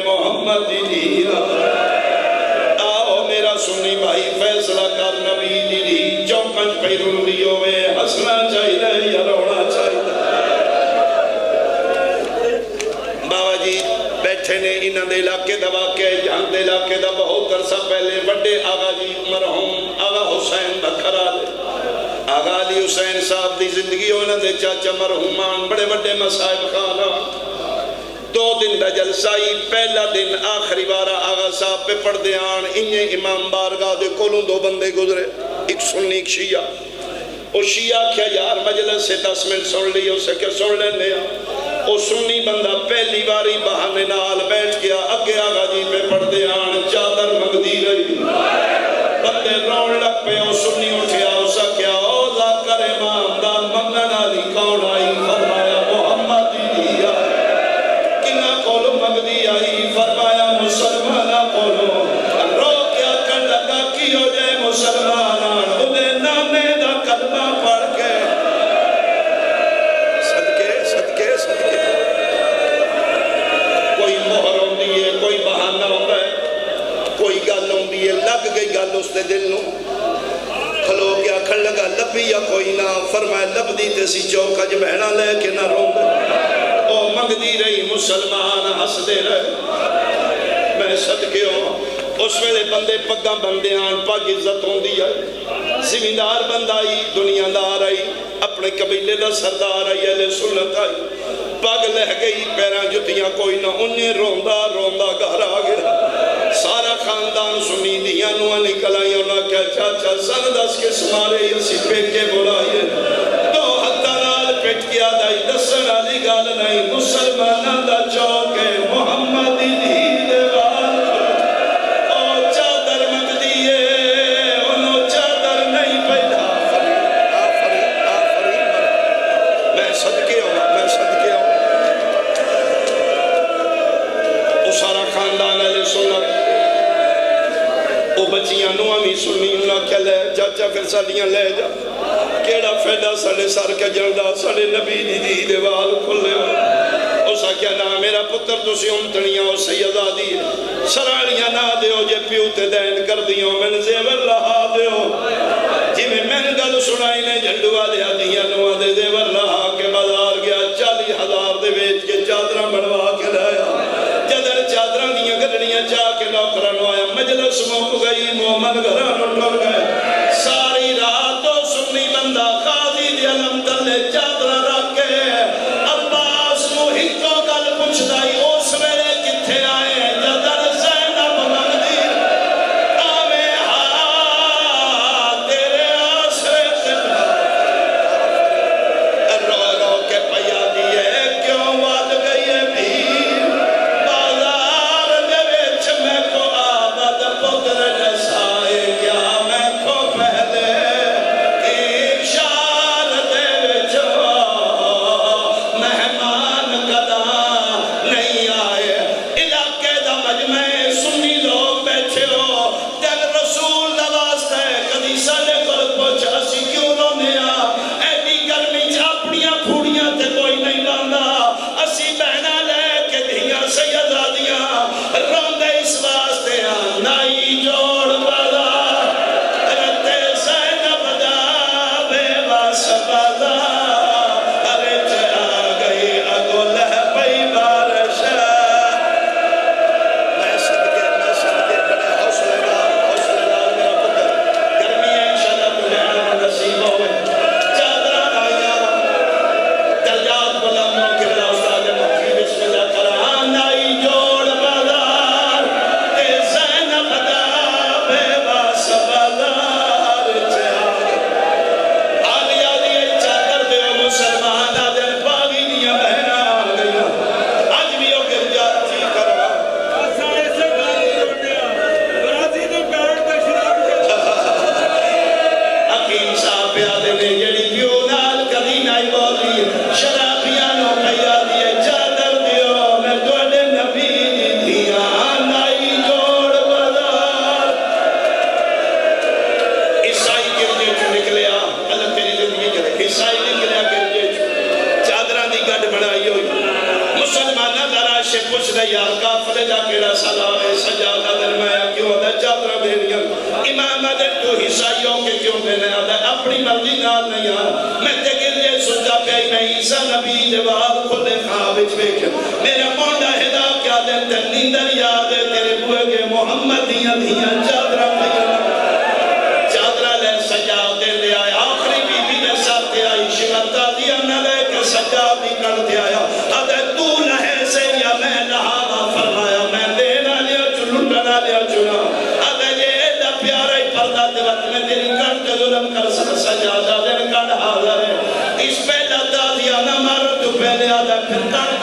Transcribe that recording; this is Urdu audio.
محمد دیا آؤ میرا سنی بھائی فیصلہ کر نبی دی چوکن پہ رولی ہوئے ہسنا چاہیے یا رونا چاہیے بابا جی بیٹھے نے انہاں دے علاقے دا واقعہ جہاں دے علاقے دا بہت عرصہ پہلے بڑے آغا جی مرحوم آغا حسین بکھرا لے آغا علی حسین صاحب دی زندگی ہونا دے چاچا مرحومان بڑے بڑے مصائب خانہ 2 دن دا جلسائی پہلا دن آخری بارہ آغا صاحب پہ پڑھ دے آن انہیں امام بارگاہ دے کولوں 2 بندے گزرے ایک سنی ایک شیعہ او شیعہ کیا یار مجلس سے 10 منٹ سن لی اسے کیا سن لینے او سنی بندہ پہلی باری بہانے نال بیٹھ گیا اگے آغا جی پہ پڑھ دے آن چادر مگدی رہی بندے رون لگ پہ او سنی اٹھیا اسا کیا او ذاکر امام دا مگن علی کون آئی فرمایا محمد دیا مگدی آئی فرمایا مسلمانہ کولو رو کیا کر لگا کی ہو جائے مسلمانان انہیں نانے دا کلمہ پڑھ کے صدقے کوئی مہر ہوں دیئے کوئی بہانہ ہوں گئے کوئی گل ہوں دیئے لگ گئی گل اس دے دل نو کھلو کیا کھڑ لگا لبی یا کوئی نہ فرمایا لب دی تے سی چوکا جو بہنا لے کے نہ رو گئے او مگدی رہی مسلمان ہس دے رہے میں صدقے ہوں اس ویلے بندے پگاں بندے آن پاک عزت ہوں دی آئی زمیندار بند آئی دنیا دار آئی اپنے قبیلے دا سردار آئی اہل سنت آئی پاگ لہ گئی پیران جتیاں کوئی نہ انہیں روندہ گھر آ گیا سارا خاندان سنی دیا نوہ نکل آئی اور نہ کیا چاچا سن دس کے سمارے اسی پیٹ کے بلائیے دو حتہ نال پیٹ کیا دائی دسن علی گال نہیں مسلمانہ دا چوکے محمد دی دیوال او چادر مگدیے انہوں چادر نہیں پیدا آفرین میں صدقے ہوں او سارا خاندان علیہ سنت او بچیاں نوہ بھی سنی انہوں کیا لے چاچا پھر سالیاں لے جا کیڑا فیدہ ساڑے سار کا جلدہ ساڑے نبی دی دیوال کھلے اسا کیا نام میرا پتر تو سی امتنیاں او سیدہ دی سراڑیاں نہ دیو جے پیوتے دین کر دیو من زیور رہا دیو جی میں گل سنائی نے جھنڈو والے آدیاں نوہ دے زیور رہا کے بازار گیا 40,000 دے بیچ کے چادرہ بنوا کے لایا جدر چادرہ دیاں گھڑیاں چاہ کے نوکرانو آیا مجلس موک گئی مومن گھرانو ٹر گئے ساری رات و سنی بندہ قاضی دی علم تلے چادرہ رکھ کے عباس محیط کو گل پوچھ دائی اس ویلے کتھے آئے جدر زینب مگدی آوے ہاں تیرے آسرے قبلہ رو کے پیا دیئے کیوں واد گئی بھیر بازار دے وچ میں کو آباد پتر نسائے کیا میں کو پہ کیڑا سلام ہے سجادہ در میں کیوں دے چادر دیریاں امام دے تو حصائیوں کے کیوں دینے آدھے اپنی مرضی نال نہیں آ میں تے گرجے سجا پہ میں عیسیٰ نبی جواب کھلے خوابچ بیکھے میرا مونڈا ہدا کیا دے تے نیندر یاد ہے تیرے بوئے گے محمد دیاں دیاں چادرہ پیاں چادرہ لے سجا دے لے آیا آخری بی بی نے ساتھ آئی شغلتا دیا نہ لے کے سجا بھی کرتے آیا آدھے تو لہے سے یا میں لہارا فرمایا میں دینا لیا چلوٹنا لیا چنا آدھے یہ ایڈا پیارا ہی پردہ دے وقت میں تیری کرتے ظلم کر سجادہ دے کڑ حاضر ہے اس پہ لتا دیا نہ مار تو پہلے آدھے پھر کڑ